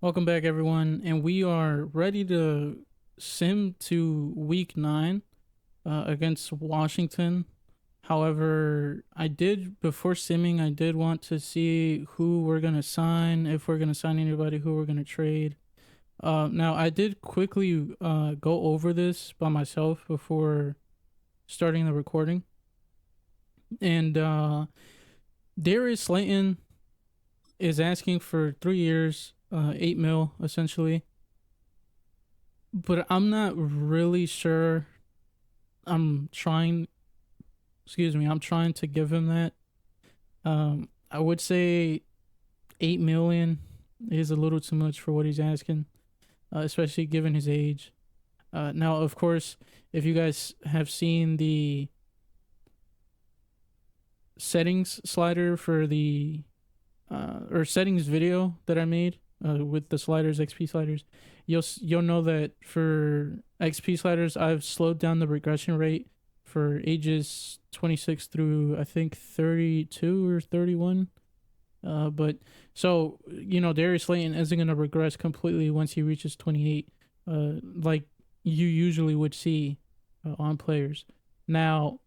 Welcome back, everyone, and we are ready to sim to week 9 against Washington. However, before simming, I did want to see who we're going to sign, if we're going to sign anybody, who we're going to trade. Now, I did quickly go over this by myself before starting the recording. And Darius Slayton is asking for 3 years, 8 mil essentially. But I'm not really sure. I'm trying, I'm trying to give him that. I would say 8 million is a little too much for what he's asking, especially given his age. Now, of course, if you guys have seen the settings slider for the or settings video that I made with the sliders, XP sliders, you'll know that for XP sliders, I've slowed down the regression rate for ages 26 through I think 32 or 31. But so Darius Slayton isn't gonna regress completely once he reaches 28, like you usually would see on players. Now,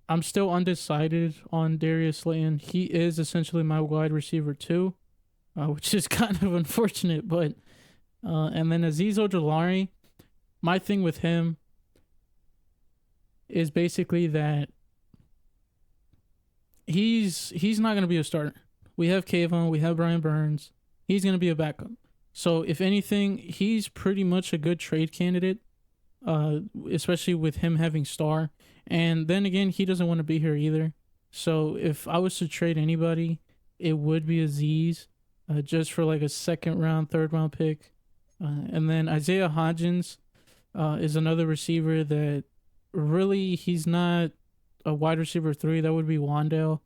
I'm still undecided on Darius Slayton. He is essentially my wide receiver too, which is kind of unfortunate. But and then Azeez Ojulari, my thing with him is basically that he's not gonna be a starter. We have Kayvon, we have Brian Burns. He's gonna be a backup. So if anything, he's pretty much a good trade candidate, especially with him having star. And then again, he doesn't want to be here either. So if I was to trade anybody, it would be Azeez, just for like a second round, third round pick. And then Isaiah Hodgins is another receiver that really he's not a wide receiver 3. That would be Wandale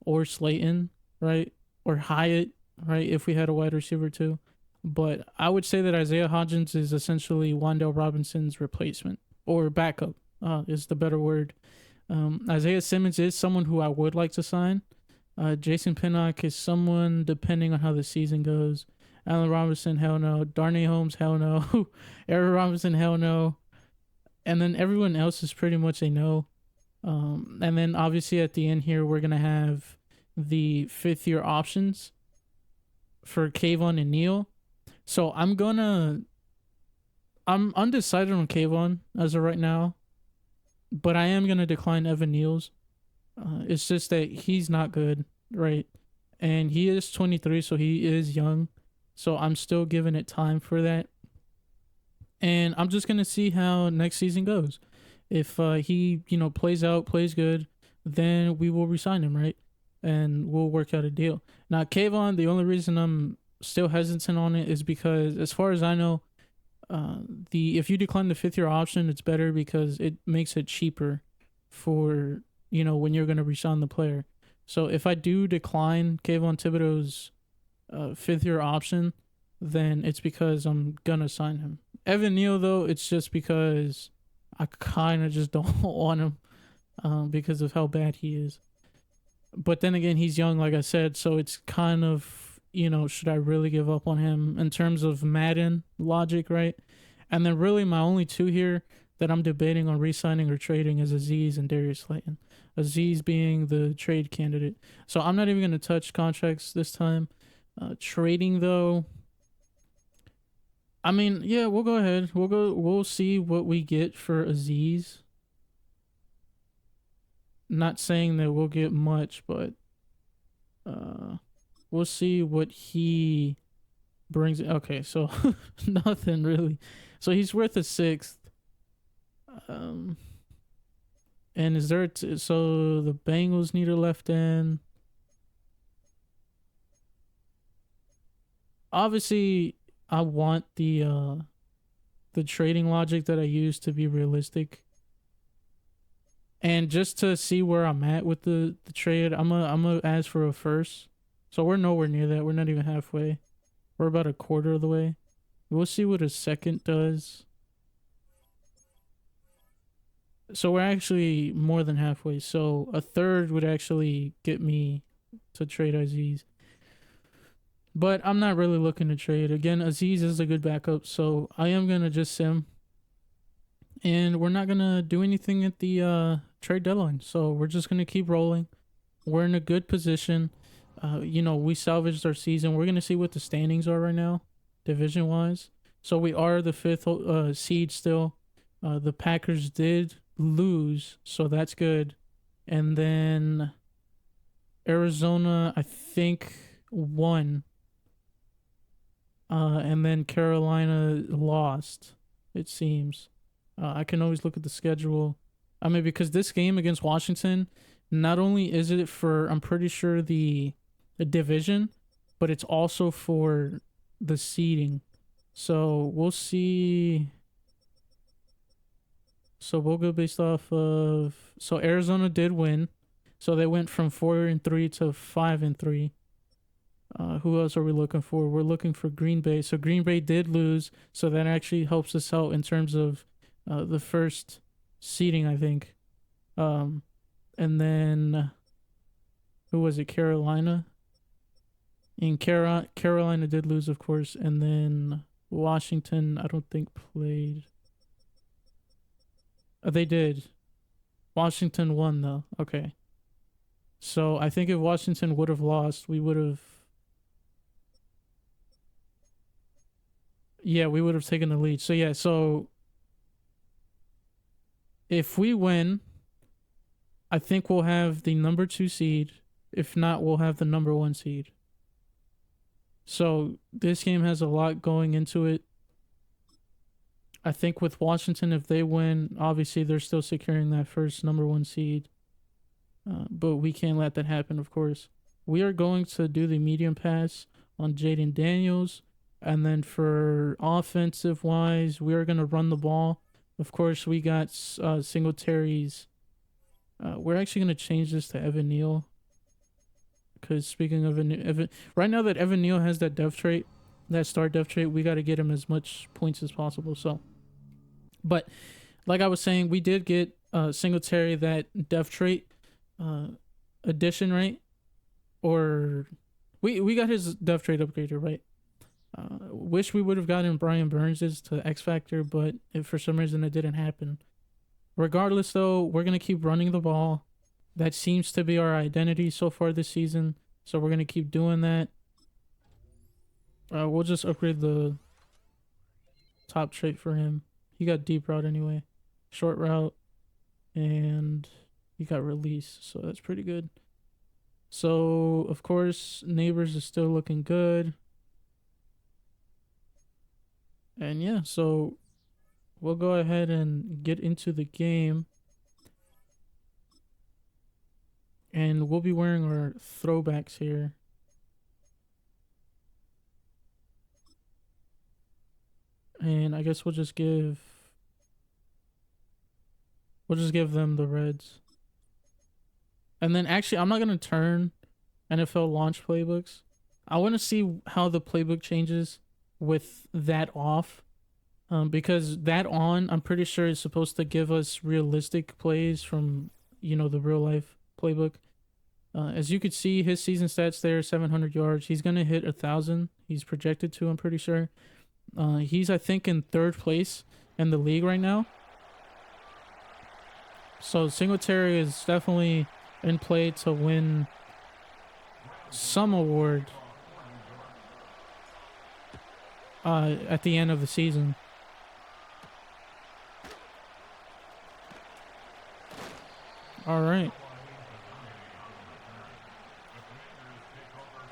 or Slayton, right? Or Hyatt, right? If we had a wide receiver 2. But I would say that Isaiah Hodgins is essentially Wandale Robinson's replacement or backup, is the better word. Isaiah Simmons is someone who I would like to sign. Jason Pinnock is someone depending on how the season goes. Allen Robinson, hell no. Darnay Holmes, hell no. Aaron Robinson, hell no. And then everyone else is pretty much a no. And then obviously at the end here, we're going to have the 5th year options for Kayvon and Neal. So I'm undecided on Kayvon as of right now, but I am gonna decline Evan Neal's. It's just that he's not good, right? And he is 23, so he is young. So I'm still giving it time for that. And I'm just gonna see how next season goes. If he plays good, then we will resign him, right? And we'll work out a deal. Now Kayvon, the only reason I'm still hesitant on it is because, as far as I know, the if you decline the 5th year option, it's better because it makes it cheaper for when you're gonna resign the player. So if I do decline Kayvon Thibodeau's 5th year option, then it's because I'm gonna sign him. Evan Neal, though, it's just because I kind of just don't want him because of how bad he is. But then again, he's young, like I said, so it's kind of, should I really give up on him in terms of Madden logic, right? And then really my only 2 here that I'm debating on re-signing or trading is Azeez and Darius Slayton. Azeez being the trade candidate. So I'm not even going to touch contracts this time. Trading, though, I mean, yeah, we'll go ahead. We'll see what we get for Azeez. Not saying that we'll get much, but we'll see what he brings. Okay, so nothing really. So he's worth a 6th. And is there so the Bengals need a left end. Obviously, I want the trading logic that I use to be realistic. And just to see where I'm at with the trade, I'm gonna ask for a first. So we're nowhere near that. We're not even halfway. We're about a quarter of the way. We'll see what a second does. So we're actually more than halfway. So a third would actually get me to trade Azeez. But I'm not really looking to trade. Again, Aziz is a good backup, so I am gonna just sim. And we're not gonna do anything at the trade deadline. So we're just gonna keep rolling. We're in a good position. We salvaged our season. We're gonna see what the standings are right now, division wise. So we are the fifth seed still. The Packers did lose, so that's good. And then Arizona, I think, won. And then Carolina lost, it seems. I can always look at the schedule. I mean, because this game against Washington, not only is it for, I'm pretty sure, the division, but it's also for the seeding. So we'll see. So we'll go based off of. So Arizona did win. So they went from 4-3 to 5-3. Who else are we looking for? We're looking for Green Bay. So Green Bay did lose. So that actually helps us out in terms of the first seeding, I think. And then who was it? Carolina. And Carolina did lose, of course. And then Washington, I don't think played. They did. Washington won though. Okay. So I think if Washington would have lost, we would have. Yeah, we would have taken the lead. So yeah, so if we win, I think we'll have the number 2 seed. If not, we'll have the number 1 seed. So this game has a lot going into it. I think with Washington, if they win, obviously they're still securing that first number 1 seed. But we can't let that happen, of course. We are going to do the medium pass on Jaden Daniels. And then for offensive wise, we are going to run the ball. Of course, we got Singletary's. We're actually going to change this to Evan Neal. Because speaking of Evan, right now that Evan Neal has that dev trait, that star dev trait, we got to get him as much points as possible. So, but like I was saying, we did get Singletary that dev trait addition, right? Or we got his dev trait upgrader, right? Wish we would have gotten Brian Burns's to X Factor, but if for some reason it didn't happen. Regardless, though, we're going to keep running the ball. That seems to be our identity so far this season, so we're going to keep doing that. We'll just upgrade the top trait for him. He got deep route anyway. Short route, and he got release, so that's pretty good. So, of course, Neighbors is still looking good. And yeah, so we'll go ahead and get into the game. And we'll be wearing our throwbacks here. And I guess we'll just give them the reds. And then actually, I'm not going to turn NFL launch playbooks. I want to see how the playbook changes with that off. Because that on, I'm pretty sure is supposed to give us realistic plays from, the real life playbook. As you could see, his season stats there, 700 yards. He's going to hit 1,000. He's projected to, I'm pretty sure. He's, I think, in 3rd place in the league right now. So Singletary is definitely in play to win some award at the end of the season. All right.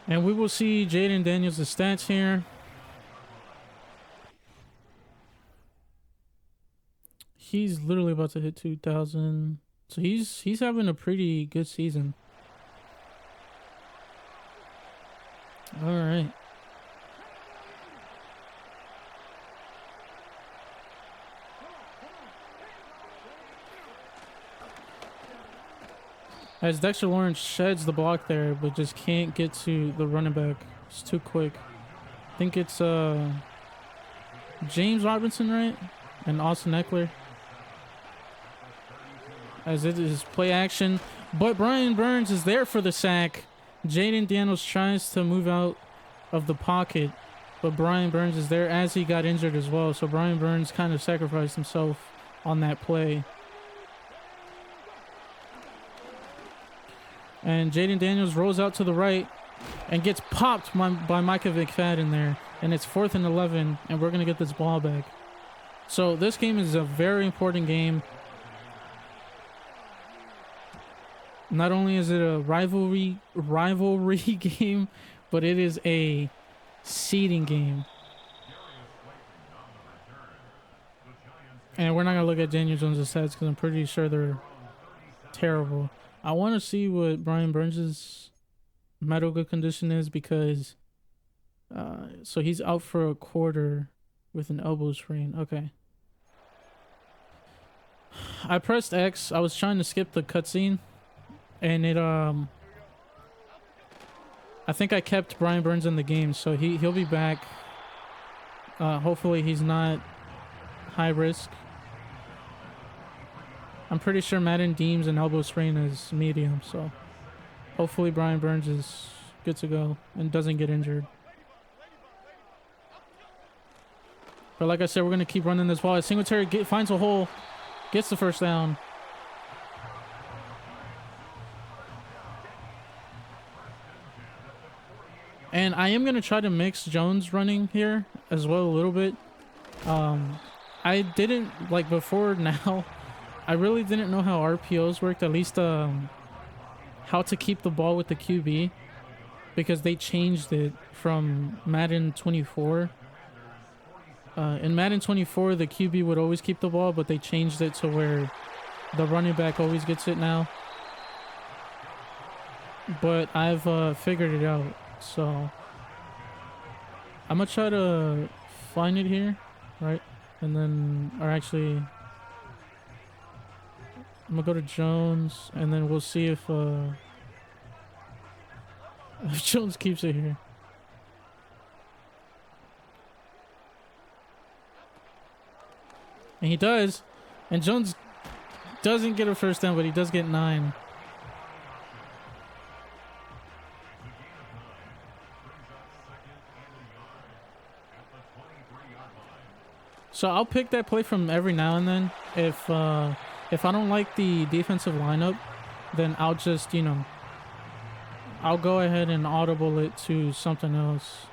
And we will see Jaden Daniels' stats here. He's literally about to hit 2,000. So he's having a pretty good season. All right. As Dexter Lawrence sheds the block there, but just can't get to the running back. It's too quick. I think it's James Robinson, right? And Austin Eckler. As it is play action. But Brian Burns is there for the sack. Jaden Daniels tries to move out of the pocket, but Brian Burns is there as he got injured as well. So Brian Burns kind of sacrificed himself on that play. And Jaden Daniels rolls out to the right and gets popped by Micah McFadden there. And it's 4th and 11, and we're going to get this ball back. So this game is a very important game. Not only is it a rivalry game, but it is a seeding game. And we're not going to look at Daniel Jones' stats because I'm pretty sure they're terrible. I want to see what Brian Burns' medical condition is because so he's out for a quarter with an elbow sprain. Okay. I pressed X. I was trying to skip the cutscene, and it I think I kept Brian Burns in the game, so he'll be back. Hopefully he's not high risk. I'm pretty sure Madden deems an elbow sprain as medium, so hopefully Brian Burns is good to go and doesn't get injured. But like I said, we're going to keep running this ball. Singletary finds a hole, gets the first down. And I am going to try to mix Jones running here as well a little bit. I didn't, like before now, I really didn't know how RPOs worked, at least how to keep the ball with the QB, because they changed it from Madden 24. In Madden 24, the QB would always keep the ball, but they changed it to where the running back always gets it now. But I've figured it out, so I'm gonna try to find it here, right? And then, or actually, I'm gonna go to Jones, and then we'll see if Jones keeps it here. And he does. And Jones doesn't get a first down, but he does get 9. So I'll pick that play from every now and then. If I don't like the defensive lineup, then I'll just, I'll go ahead and audible it to something else.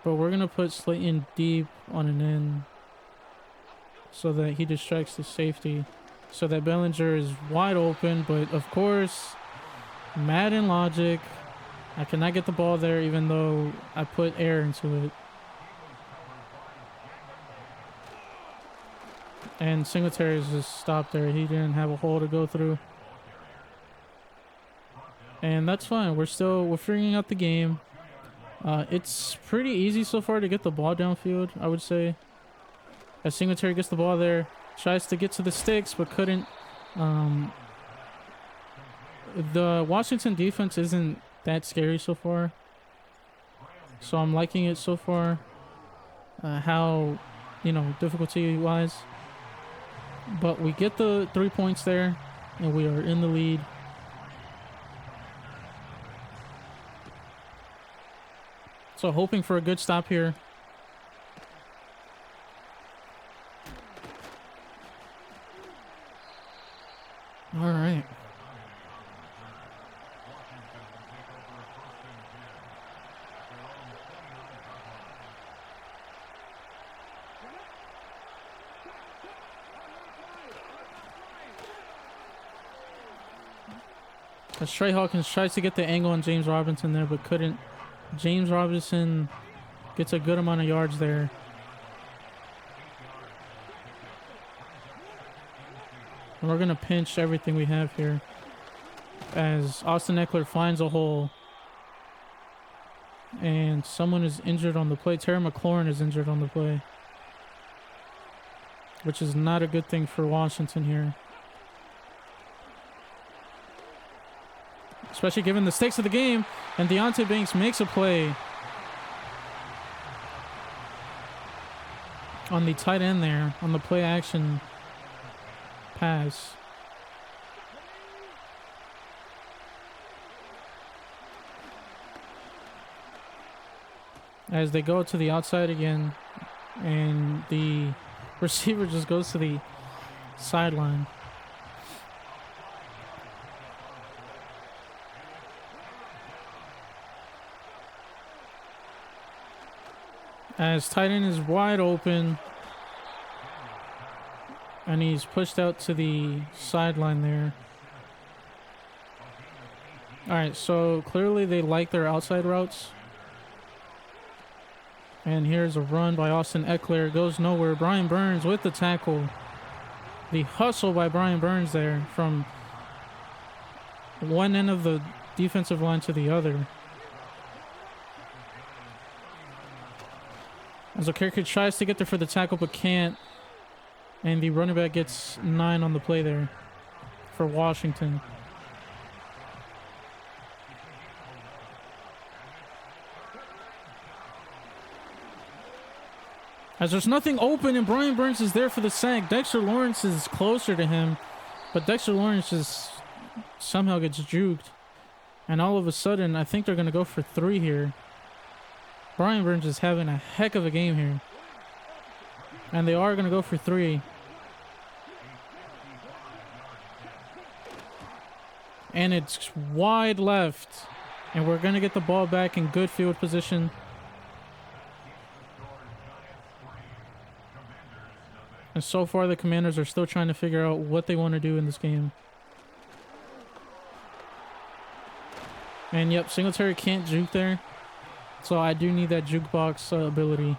But we're going to put Slayton deep on an end so that he distracts the safety, so that Bellinger is wide open. But of course, Madden logic, I cannot get the ball there even though I put air into it. And Singletary is just stopped there. He didn't have a hole to go through. And that's fine. We're figuring out the game. It's pretty easy so far to get the ball downfield, I would say. As Singletary gets the ball there, tries to get to the sticks, but couldn't. The Washington defense isn't that scary so far. So I'm liking it so far. How, difficulty-wise. But we get the 3 points there, and we are in the lead. So hoping for a good stop here. All right. As Trey Hawkins tries to get the angle on James Robinson there, but couldn't. James Robinson gets a good amount of yards there. And we're going to pinch everything we have here as Austin Eckler finds a hole. And someone is injured on the play. Terry McLaurin is injured on the play, which is not a good thing for Washington here. Especially given the stakes of the game. And Deontay Banks makes a play on the tight end there, on the play action pass. as they go to the outside again, and the receiver just goes to the sideline. As tight end is wide open, and he's pushed out to the sideline there. All right, so clearly they like their outside routes. And here's a run by Austin Eckler. Goes nowhere. Brian Burns with the tackle. The hustle by Brian Burns there from one end of the defensive line to the other. As Okeke tries to get there for the tackle but can't. And the running back gets 9 on the play there for Washington. As there's nothing open and Brian Burns is there for the sack. Dexter Lawrence is closer to him, but Dexter Lawrence just somehow gets juked. And all of a sudden, I think they're going to go for 3 here. Brian Burns is having a heck of a game here. And they are going to go for 3. And it's wide left. And we're going to get the ball back in good field position. And so far, the Commanders are still trying to figure out what they want to do in this game. And yep, Singletary can't juke there. So I do need that jukebox ability.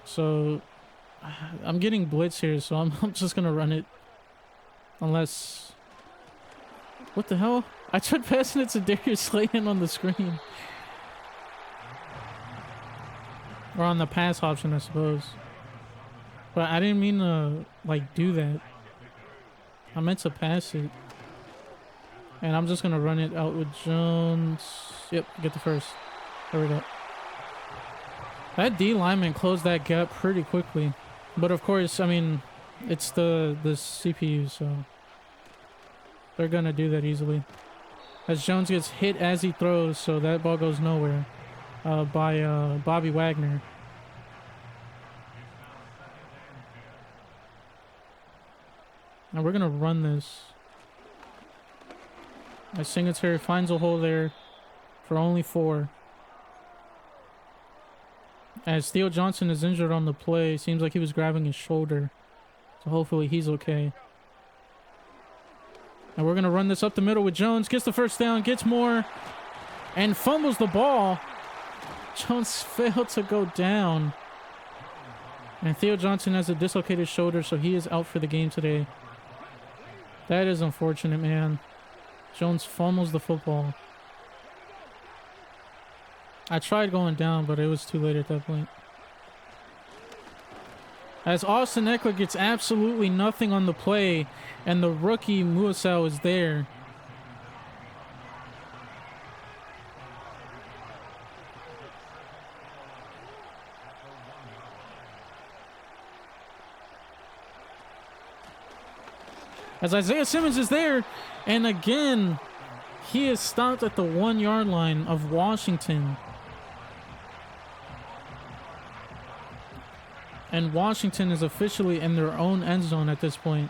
So I'm getting blitz here, so I'm just going to run it. Unless... What the hell? I tried passing it to Darius Slayton on the screen. Or on the pass option, I suppose. But I didn't mean to, like, do that. I meant to pass it. And I'm just going to run it out with Jones. Yep, get the first. There we go. That D lineman closed that gap pretty quickly. But of course, I mean, it's the CPU, so they're going to do that easily. As Jones gets hit as he throws, so that ball goes nowhere. By Bobby Wagner. Now we're going to run this. As Singletary finds a hole there for only 4. As Theo Johnson is injured on the play, seems like he was grabbing his shoulder. So hopefully he's okay. And we're going to run this up the middle with Jones. Gets the first down, gets more, and fumbles the ball. Jones failed to go down. And Theo Johnson has a dislocated shoulder, so he is out for the game today. That is unfortunate, man. Jones fumbles the football. I tried going down, but it was too late at that point. As Austin Eckler gets absolutely nothing on the play, and the rookie Muasau is there. As Isaiah Simmons is there, and again, he is stopped at the 1-yard line of Washington. And Washington is officially in their own end zone at this point.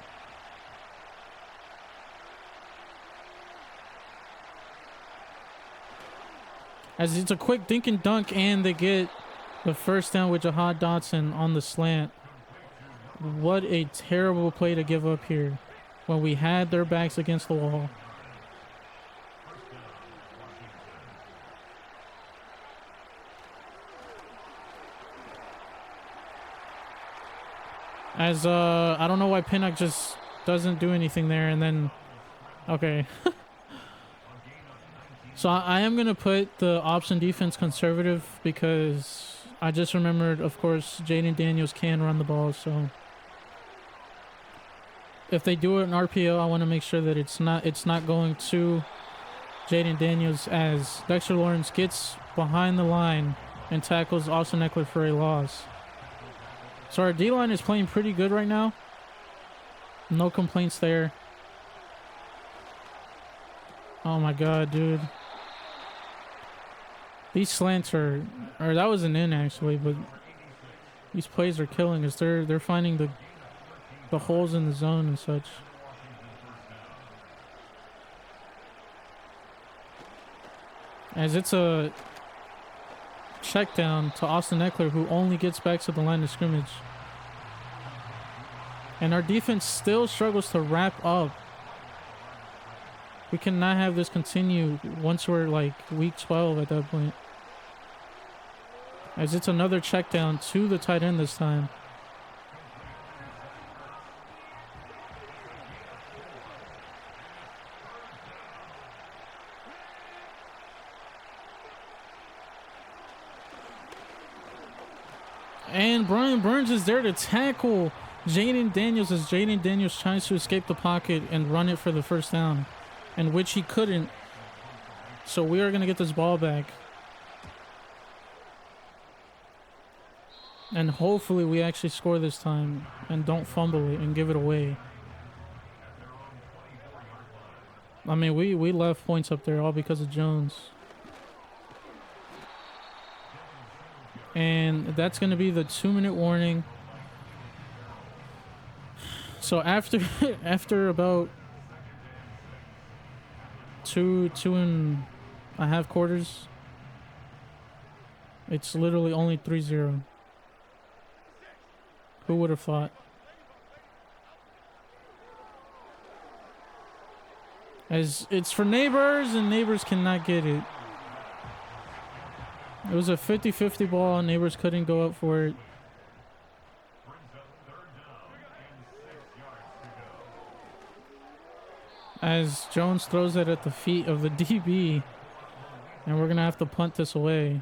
As it's a quick dink and dunk, and they get the first down with Jahad Dotson on the slant. What a terrible play to give up here when we had their backs against the wall. As I don't know why Pinnock just doesn't do anything there, and then okay. So I am gonna put the option defense conservative because I just remembered, of course, Jaden Daniels can run the ball, so if they do it in RPO, I want to make sure that it's not going to Jaden Daniels, as Dexter Lawrence gets behind the line and tackles Austin Eckler for a loss. So our D-line is playing pretty good right now. No complaints there. Oh my god, dude. These slants are, or that was an in actually, but these plays are killing us. They're finding the holes in the zone and such. As it's a check down to Austin Eckler, who only gets back to the line of scrimmage. And our defense still struggles to wrap up. We cannot have this continue once we're like week 12 at that point. As it's another check down to the tight end this time. And Brian Burns is there to tackle Jaden Daniels as Jaden Daniels tries to escape the pocket and run it for the first down, in which he couldn't. So we are going to get this ball back. And hopefully we actually score this time and don't fumble it and give it away. I mean, we left points up there all because of Jones. And that's going to be the 2-minute warning. So after about two and a half quarters, it's literally only 3-0. Who would have thought? As it's for Neighbors, and Neighbors cannot get it. It was a 50-50 ball, and Neighbors couldn't go up for it. As Jones throws it at the feet of the DB, and we're going to have to punt this away.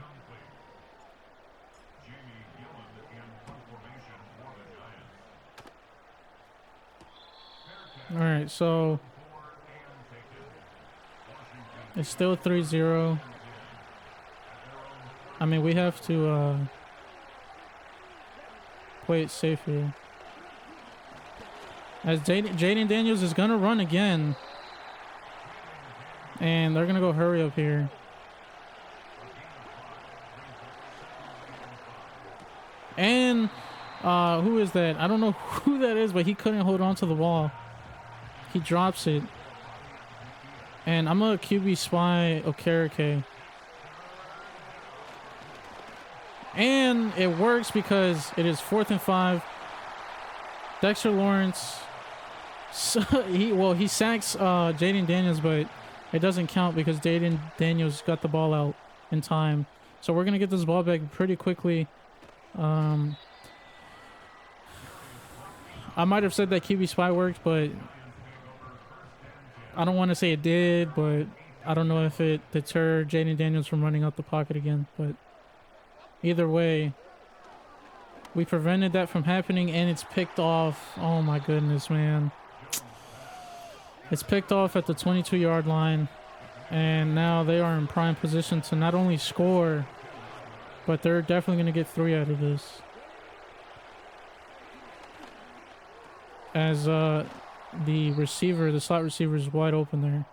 All right, so it's still 3-0. I mean, we have to play it safe here. As Jaden Daniels is going to run again. And they're going to go hurry up here. And who is that? I don't know who that is, but he couldn't hold on to the ball. He drops it. And I'm a QB spy Okereke. And it works because it is 4th and 5. Dexter Lawrence, so he sacks Jaden Daniels, but it doesn't count because Jaden Daniels got the ball out in time. So we're gonna get this ball back pretty quickly. I might have said that QB spy worked, but I don't want to say it did. But I don't know if it deterred Jaden Daniels from running out the pocket again. But either way, we prevented that from happening, and it's picked off. Oh my goodness, man. It's picked off at the 22-yard line, and now they are in prime position to not only score, but they're definitely going to get 3 out of this. As the slot receiver is wide open there.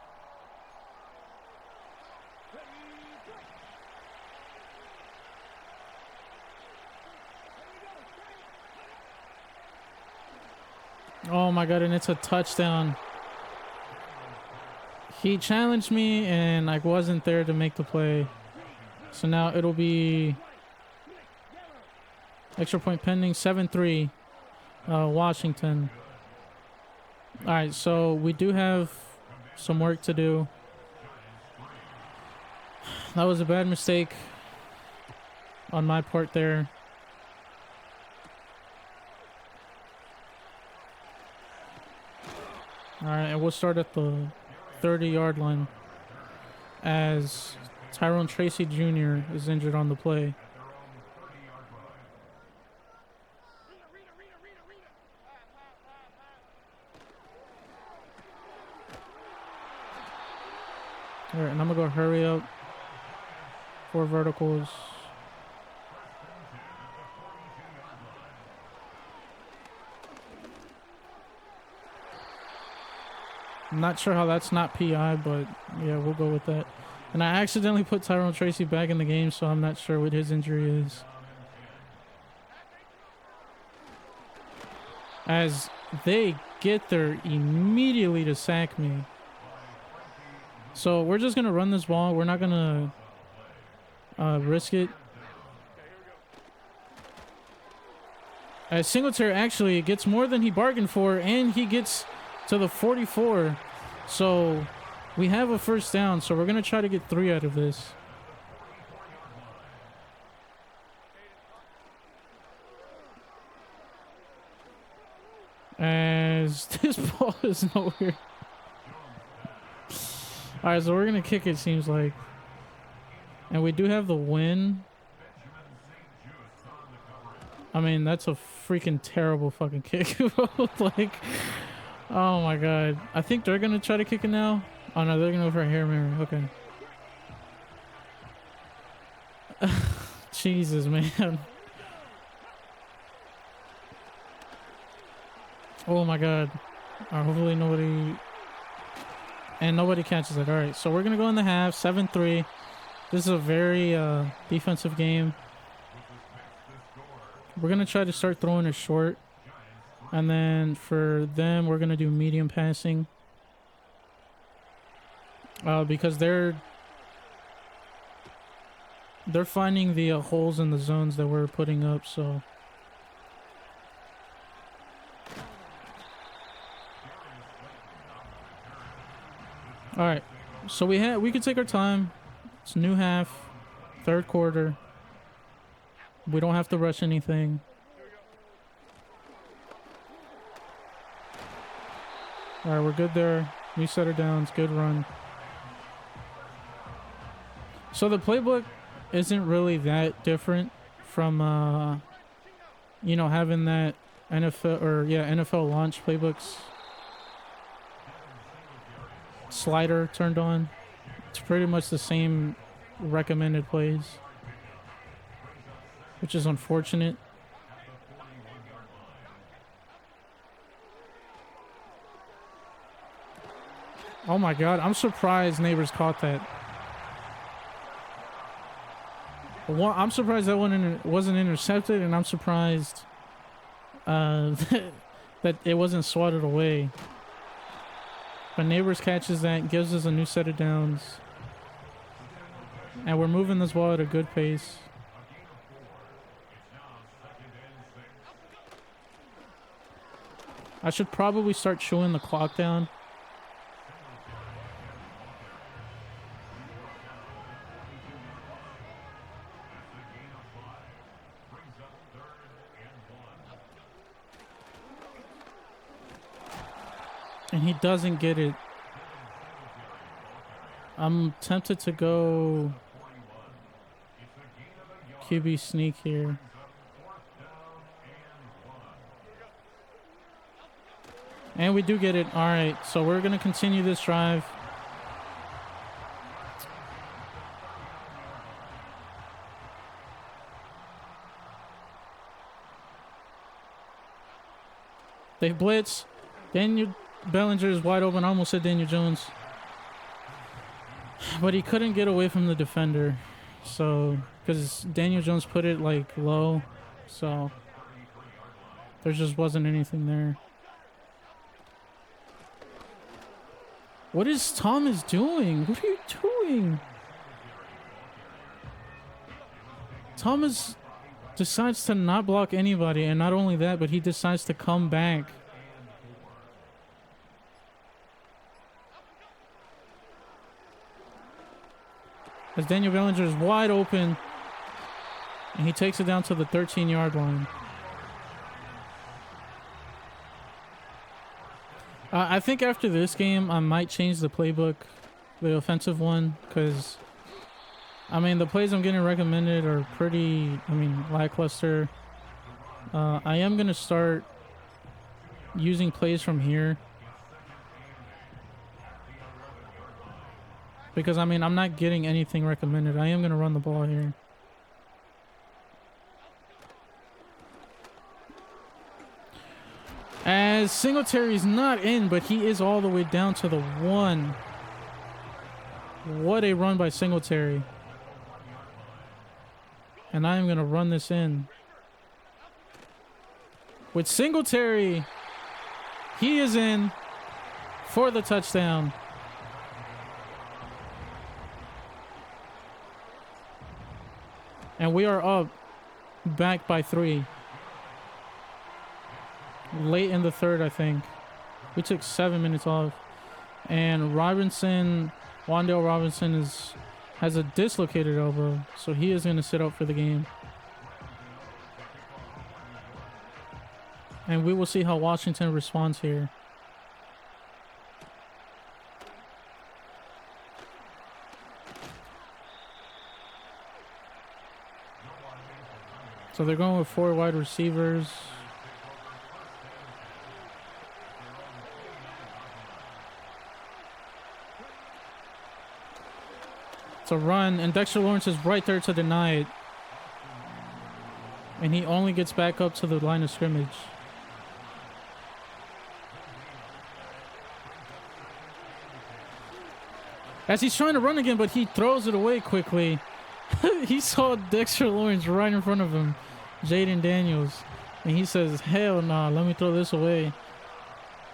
Oh my god, and it's a touchdown. He challenged me and I wasn't there to make the play. So now it'll be extra point pending, 7-3 Washington. Alright, so we do have some work to do. That was a bad mistake on my part there. Alright, and we'll start at the 30-yard line as Tyrone Tracy Jr. is injured on the play. Alright, and I'm gonna go hurry up. 4 verticals. I'm not sure how that's not PI, but yeah, we'll go with that. And I accidentally put Tyrone Tracy back in the game, so I'm not sure what his injury is. As they get there immediately to sack me. So we're just going to run this ball. We're not going to risk it. As Singletary actually gets more than he bargained for, and he gets to the 44. So we have a first down, so we're going to try to get 3 out of this. As this ball is nowhere. Alright, so we're going to kick it, seems like. And we do have the win. I mean, that's a freaking terrible fucking kick. Like, oh my god. I think they're going to try to kick it now. Oh no, they're going to go for a Hail Mary. Okay. Jesus, man. Oh my god. Hopefully nobody... And nobody catches it. Alright, so we're going to go in the half. 7-3. This is a very defensive game. We're going to try to start throwing it short. And then for them, we're going to do medium passing. Because they're finding the holes in the zones that we're putting up, so... Alright, so we could take our time. It's a new half, 3rd quarter. We don't have to rush anything. Alright, we're good there. New set of downs, good run. So the playbook isn't really that different from, you know, having that NFL launch playbooks slider turned on. It's pretty much the same recommended plays, which is unfortunate. Oh my god, I'm surprised Neighbors caught that. Well, I'm surprised that one wasn't intercepted, and I'm surprised that it wasn't swatted away. But Neighbors catches that, gives us a new set of downs. And we're moving this ball at a good pace. I should probably start chewing the clock down. And he doesn't get it. I'm tempted to go QB sneak here. And we do get it. All right, so we're going to continue this drive. They blitz. Daniel Bellinger is wide open. I almost said Daniel Jones. But he couldn't get away from the defender. So, because Daniel Jones put it like low. So, there just wasn't anything there. What is Thomas doing? What are you doing? Thomas decides to not block anybody. And not only that, but he decides to come back. As Daniel Bellinger is wide open. And he takes it down to the 13-yard line. I think after this game, I might change the playbook, the offensive one, because, I mean, the plays I'm getting recommended are pretty, lackluster. I am going to start using plays from here. Because, I'm not getting anything recommended. I am going to run the ball here. As Singletary's not in, but he is all the way down to the 1. What a run by Singletary. And I am going to run this in. With Singletary, he is in for the touchdown. And we are up back by 3. Late in the third, I think. We took 7 minutes off. And Robinson, Wandale Robinson has a dislocated elbow, so he is going to sit out for the game. And we will see how Washington responds here. So they're going with 4 wide receivers. It's a run, and Dexter Lawrence is right there to deny it. And he only gets back up to the line of scrimmage. As he's trying to run again, but he throws it away quickly. He saw Dexter Lawrence right in front of him, Jaden Daniels. And he says, hell nah, let me throw this away.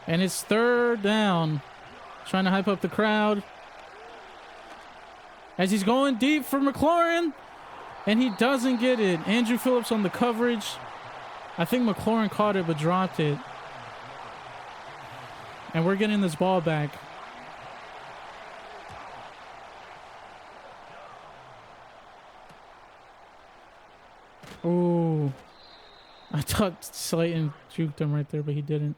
And it's 3rd down. Trying to hype up the crowd. As he's going deep for McLaurin. And he doesn't get it. Andrew Phillips on the coverage. I think McLaurin caught it but dropped it. And we're getting this ball back. Ooh. I thought Slayton juked him right there, but he didn't.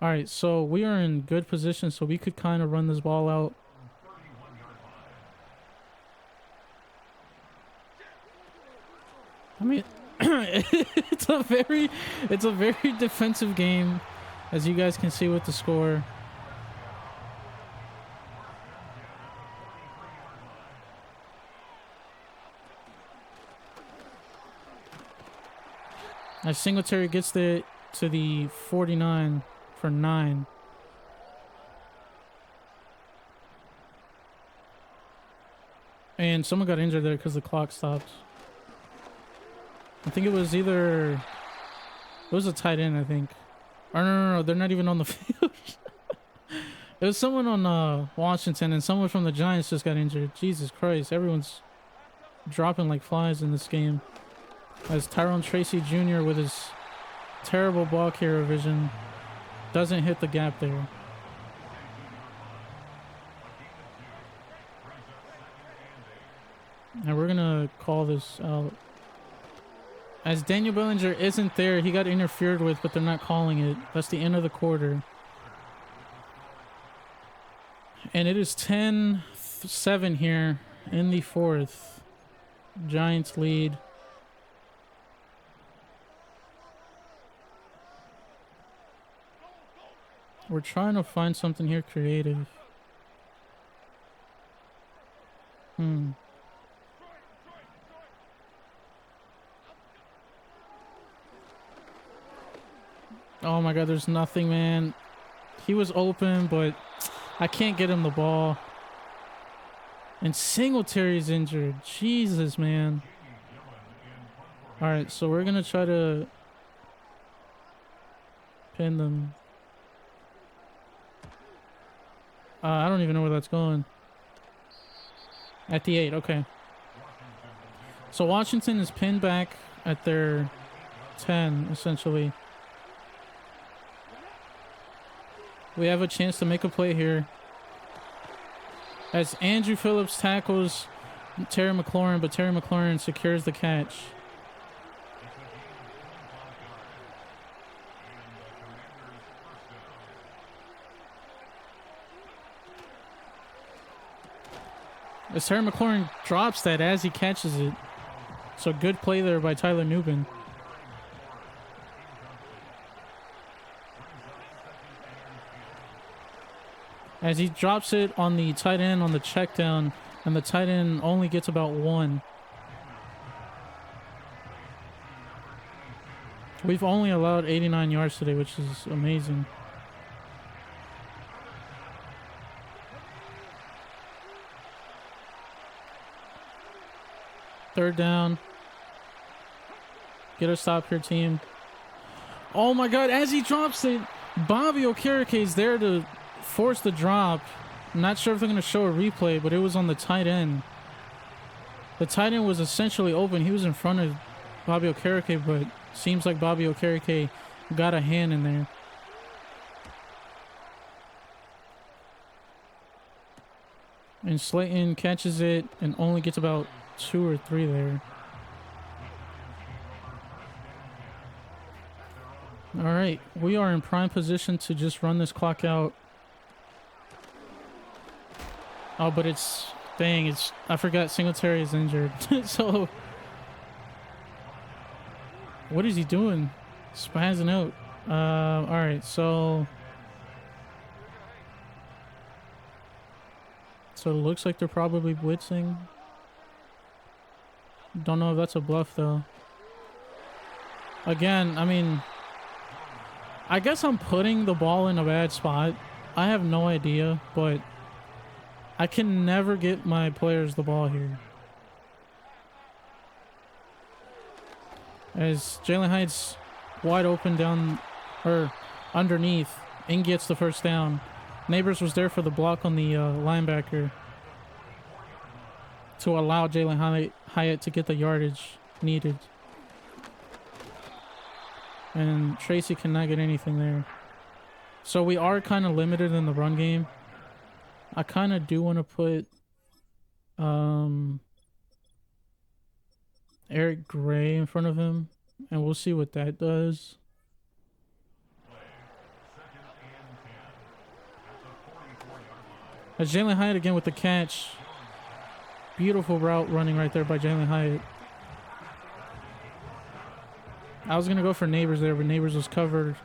All right, so we are in good position, so we could kind of run this ball out. I mean, it's a very defensive game, as you guys can see with the score. As Singletary gets to the 49 for 9. And someone got injured there because the clock stopped. I think it was a tight end, I think. Or no, they're not even on the field. It was someone on Washington, and someone from the Giants just got injured. Jesus Christ, everyone's dropping like flies in this game. As Tyrone Tracy Jr. with his terrible ball carrier vision doesn't hit the gap there. And we're gonna call this out. As Daniel Bellinger isn't there, he got interfered with, but they're not calling it. That's the end of the quarter. And it is 10-7 here in the 4th. Giants lead. We're trying to find something here creative. Oh my god, there's nothing, man. He was open, but I can't get him the ball. And Singletary's injured. Jesus, man. Alright, so we're gonna try to pin them. I don't even know where that's going. At the 8, okay. So Washington is pinned back at their 10, essentially. We have a chance to make a play here. As Andrew Phillips tackles Terry McLaurin, but Terry McLaurin secures the catch. As Terry McLaurin drops that as he catches it. So good play there by Tyler Nubin. As he drops it on the tight end on the check down, and the tight end only gets about 1. We've only allowed 89 yards today, which is amazing. Third down. Get a stop here, team. Oh my god, as he drops it, Bobby Okereke is there to force the drop. I'm not sure if they're going to show a replay, but it was on the tight end. The tight end was essentially open. He was in front of Bobby Okereke, but seems like Bobby Okereke got a hand in there. And Slayton catches it and only gets about 2 or 3 there. All right, we are in prime position to just run this clock out. Oh, but it's, dang, it's, I forgot Singletary is injured. So, what is he doing? Spazzing out. All right, so it looks like they're probably blitzing. Don't know if that's a bluff though. Again, I mean, I guess I'm putting the ball in a bad spot. I have no idea, but I can never get my players the ball here. As Jalen Hyatt's wide open down, or underneath, and gets the first down. Neighbors was there for the block on the linebacker to allow Jalen Hyatt to get the yardage needed. And Tracy cannot get anything there. So we are kind of limited in the run game. I kind of do want to put Eric Gray in front of him, and we'll see what that does. As Jalen Hyatt again with the catch. Beautiful route running right there by Jalen Hyatt. I was going to go for Neighbors there, but Neighbors was covered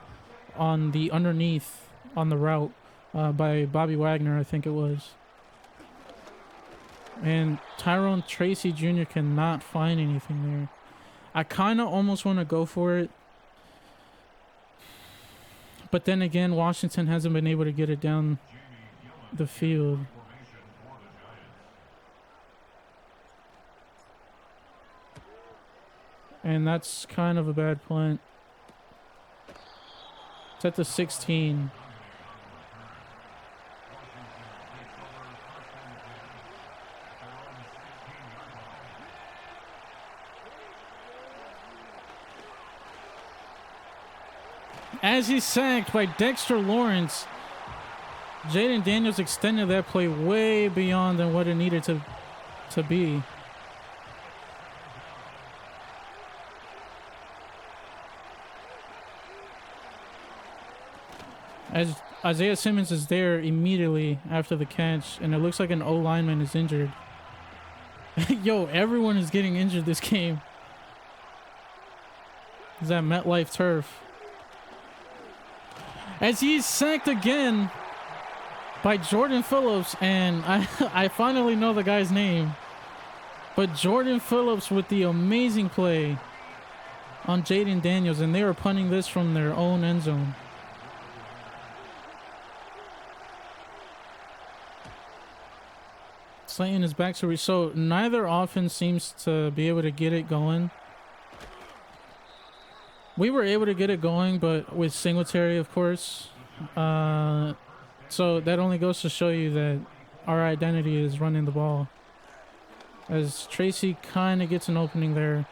on the underneath on the route by Bobby Wagner, I think it was. And Tyrone Tracy Jr. cannot find anything there. I kind of almost want to go for it. But then again, Washington hasn't been able to get it down the field. And that's kind of a bad punt. It's at the 16. As he's sacked by Dexter Lawrence, Jaden Daniels extended that play way beyond than what it needed to be. As Isaiah Simmons is there immediately after the catch, and it looks like an O lineman is injured. Yo, everyone is getting injured this game. Is that MetLife turf? As he's sacked again by Jordan Phillips, and I finally know the guy's name. But Jordan Phillips with the amazing play on Jaden Daniels, and they were punting this from their own end zone. Slayton is back to so neither offense seems to be able to get it going. We were able to get it going, but with Singletary, of course. So that only goes to show you that our identity is running the ball. As Tracy kind of gets an opening there.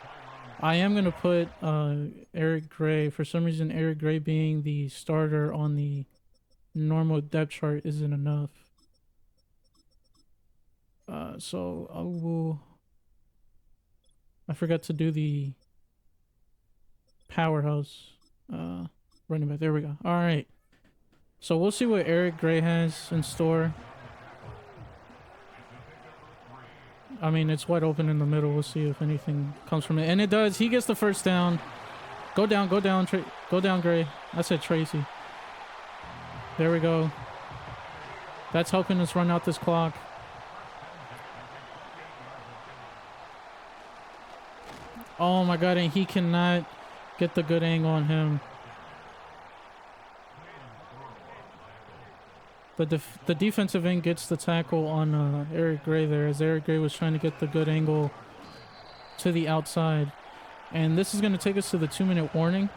I am going to put Eric Gray. For some reason, Eric Gray being the starter on the normal depth chart isn't enough. So I forgot to do the powerhouse running back. There we go. All right. So we'll see what Eric Gray has in store. I mean, it's wide open in the middle. We'll see if anything comes from it. And it does. He gets the first down. Go down, go down, go down, Gray. I said Tracy. There we go. That's helping us run out this clock. Oh my god, and he cannot get the good angle on him. The defensive end gets the tackle on Eric Gray there, as Eric Gray was trying to get the good angle to the outside. And this is going to take us to the 2-minute warning.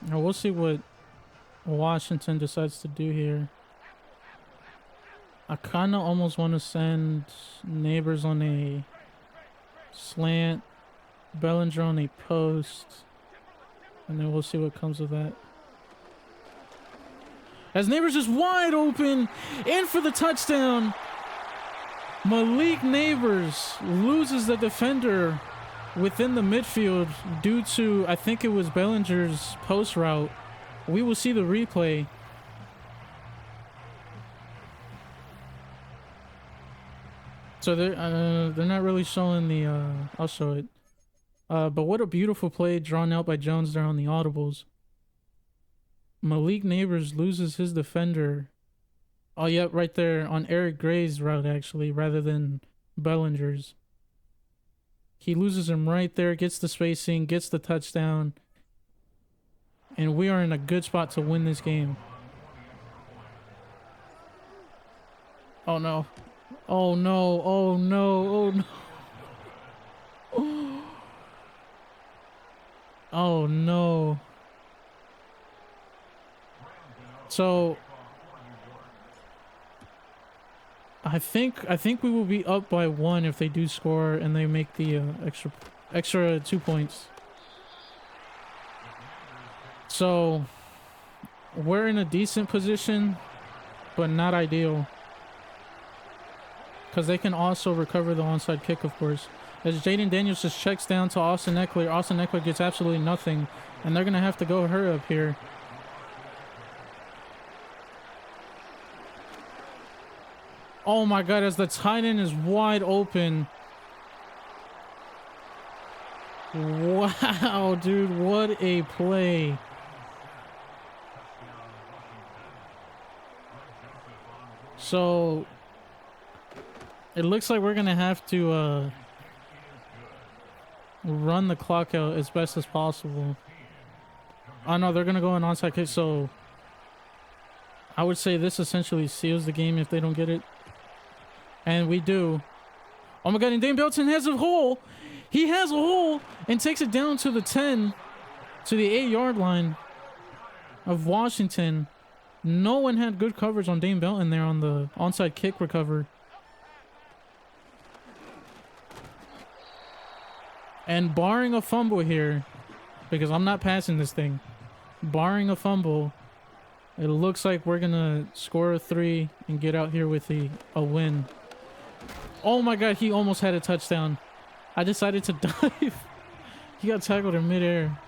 Now we'll see what Washington decides to do here. I kind of almost want to send Neighbors on a slant, Bellinger on a post, and then we'll see what comes of that. As Neighbors is wide open, in for the touchdown. Malik Neighbors loses the defender within the midfield due to, I think it was Bellinger's post route. We will see the replay. So they're not really showing the, I'll show it. But what a beautiful play drawn out by Jones there on the audibles. Malik Neighbors loses his defender. Oh, yep, right there on Eric Gray's route, actually, rather than Bellinger's. He loses him right there, gets the spacing, gets the touchdown. And we are in a good spot to win this game. Oh, no. Oh, no. Oh, no. Oh, no. Oh, no. So I think we will be up by 1 if they do score and they make the extra 2 points. So we're in a decent position, but not ideal, because they can also recover the onside kick, of course. As Jaden Daniels just checks down to Austin Eckler. Austin Eckler gets absolutely nothing, and they're gonna have to go hurry up here. Oh my God, as the tight end is wide open. Wow, dude, what a play. So it looks like we're gonna have to run the clock out as best as possible. Oh no, they're gonna go in onside kick, so I would say this essentially seals the game if they don't get it. And we do. Oh my God, and Dane Belton has a hole. He has a hole and takes it down to the 10, to the 8-yard line of Washington. No one had good coverage on Dane Belton there on the onside kick recover. And barring a fumble here, because I'm not passing this thing, barring a fumble, it looks like we're going to score a 3 and get out here with a win. Oh my God, he almost had a touchdown. I decided to dive. He got tackled in midair.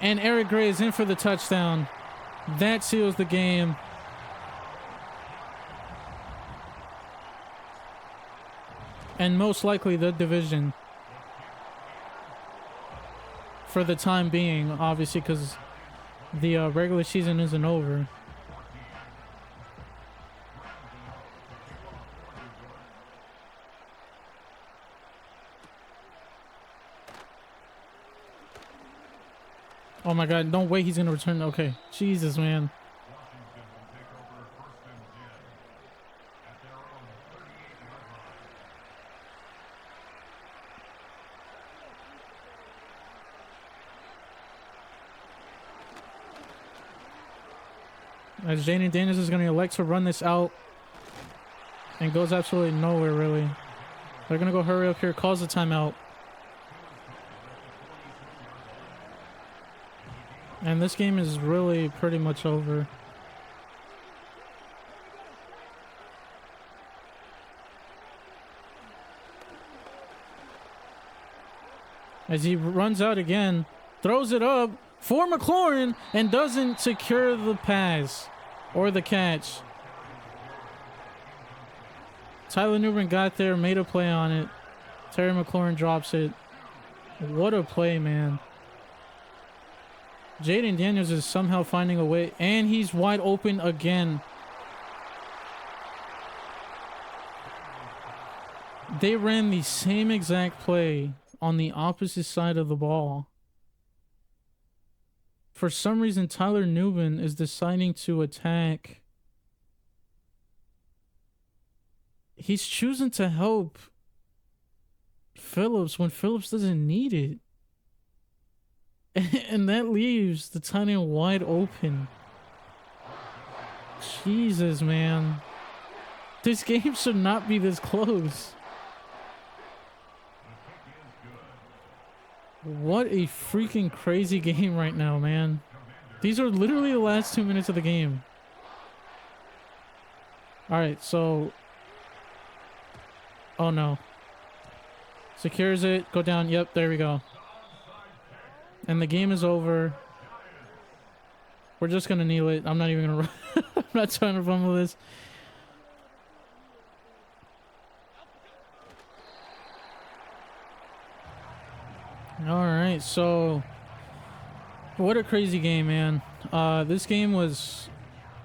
And Eric Gray is in for the touchdown. That seals the game. And most likely the division. For the time being, obviously, because the regular season isn't over. Oh my God, no way he's gonna return. Okay, Jesus, man. As Jaden Daniels is going to elect to run this out and goes absolutely nowhere, really. They're going to go hurry up here, calls the timeout. And this game is really pretty much over. As he runs out again, throws it up for McLaurin and doesn't secure the pass or the catch. Tyler Newbern got there, made a play on it. Terry McLaurin drops it. What a play, man. Jaden Daniels is somehow finding a way, and he's wide open again. They ran the same exact play on the opposite side of the ball. For some reason, Tyler Newman is deciding to attack. He's choosing to help Phillips when Phillips doesn't need it. And that leaves the tight end wide open. Jesus, man. This game should not be this close. What a freaking crazy game right now, man. These are literally the last 2 minutes of the game. Alright, so... Oh, no. Secures it. Go down. Yep, there we go. And the game is over. We're just going to kneel it. I'm not even going to run. I'm not trying to fumble this. Alright, so... What a crazy game, man. This game was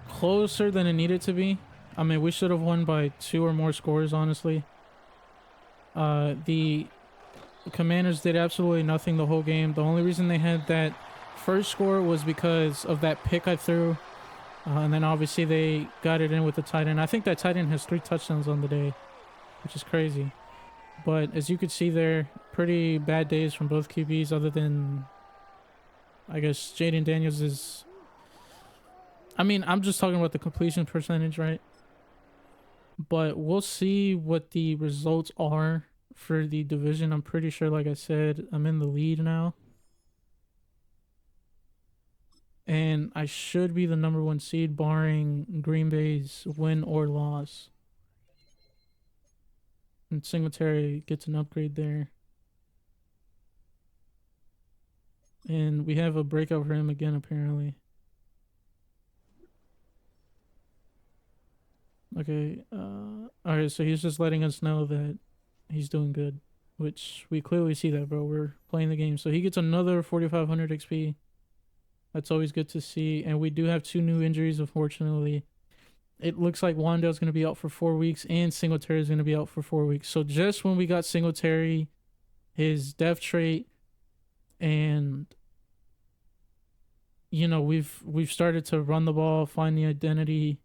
closer than it needed to be. I mean, we should have won by 2 or more scores, honestly. The Commanders did absolutely nothing the whole game. The only reason they had that first score was because of that pick I threw. And then obviously they got it in with the tight end. I think that tight end has 3 touchdowns on the day, which is crazy. But as you could see there, pretty bad days from both QBs, other than, I guess, Jaden Daniels is... I mean, I'm just talking about the completion percentage, right? But we'll see what the results are for the division. I'm pretty sure, like I said, I'm in the lead now. And I should be the #1 seed, barring Green Bay's win or loss. And Singletary gets an upgrade there. And we have a breakout for him again, apparently. Okay, alright, so he's just letting us know that he's doing good, which we clearly see that, bro. We're playing the game. So he gets another 4,500 XP. That's always good to see. And we do have 2 new injuries, unfortunately. It looks like Wan'Dale's going to be out for 4 weeks, and Singletary is going to be out for 4 weeks. So just when we got Singletary, his depth trait, and you know, we've started to run the ball, find the identity.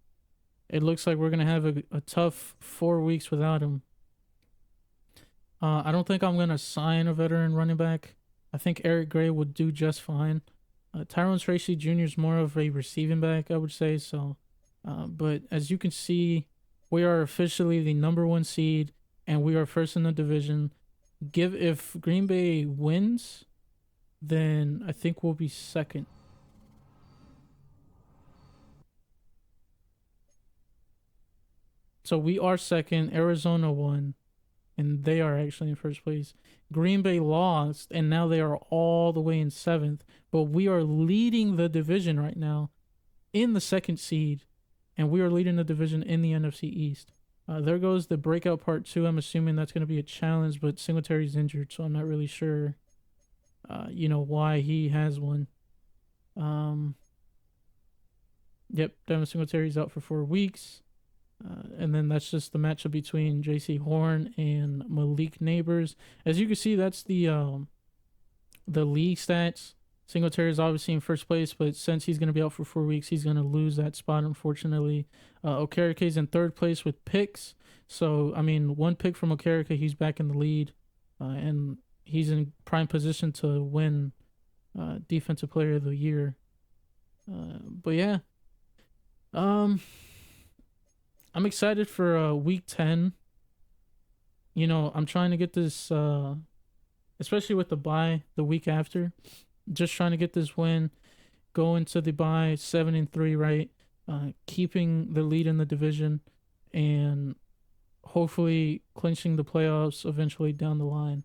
It looks like we're going to have a tough 4 weeks without him. I don't think I'm going to sign a veteran running back. I think Eric Gray would do just fine. Tyrone Tracy Jr. is more of a receiving back, I would say. So, but as you can see, we are officially the #1 seed, and we are first in the division. If Green Bay wins, then I think we'll be second. So we are second, Arizona won, and they are actually in first place. Green Bay lost, and now they are all the way in 7th. But we are leading the division right now in the 2nd seed, and we are leading the division in the NFC East. There goes the breakout part 2. I'm assuming that's going to be a challenge, but Singletary's injured, so I'm not really sure, you know, why he has one. Yep, Devin Singletary's out for 4 weeks. And then that's just the matchup between J.C. Horn and Malik Neighbors. As you can see, that's the league stats. Singletary is obviously in first place, but since he's going to be out for 4 weeks, he's going to lose that spot, unfortunately. Okereke is in 3rd place with picks. So, I mean, 1 pick from Okereke, he's back in the lead. And he's in prime position to win Defensive Player of the Year. But yeah. I'm excited for week 10. You know, I'm trying to get this, especially with the bye the week after. Just trying to get this win, go into the bye 7-3, right? Keeping the lead in the division, and hopefully clinching the playoffs eventually down the line.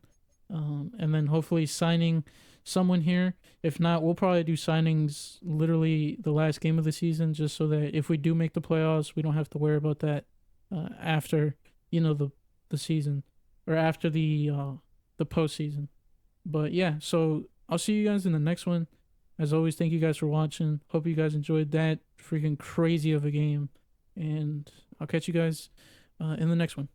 And then hopefully signing someone here. If not, we'll probably do signings literally the last game of the season, just so that if we do make the playoffs, we don't have to worry about that after, you know, the season, or after the postseason. But yeah, so I'll see you guys in the next one. As always, thank you guys for watching. Hope you guys enjoyed that freaking crazy of a game, and I'll catch you guys in the next one.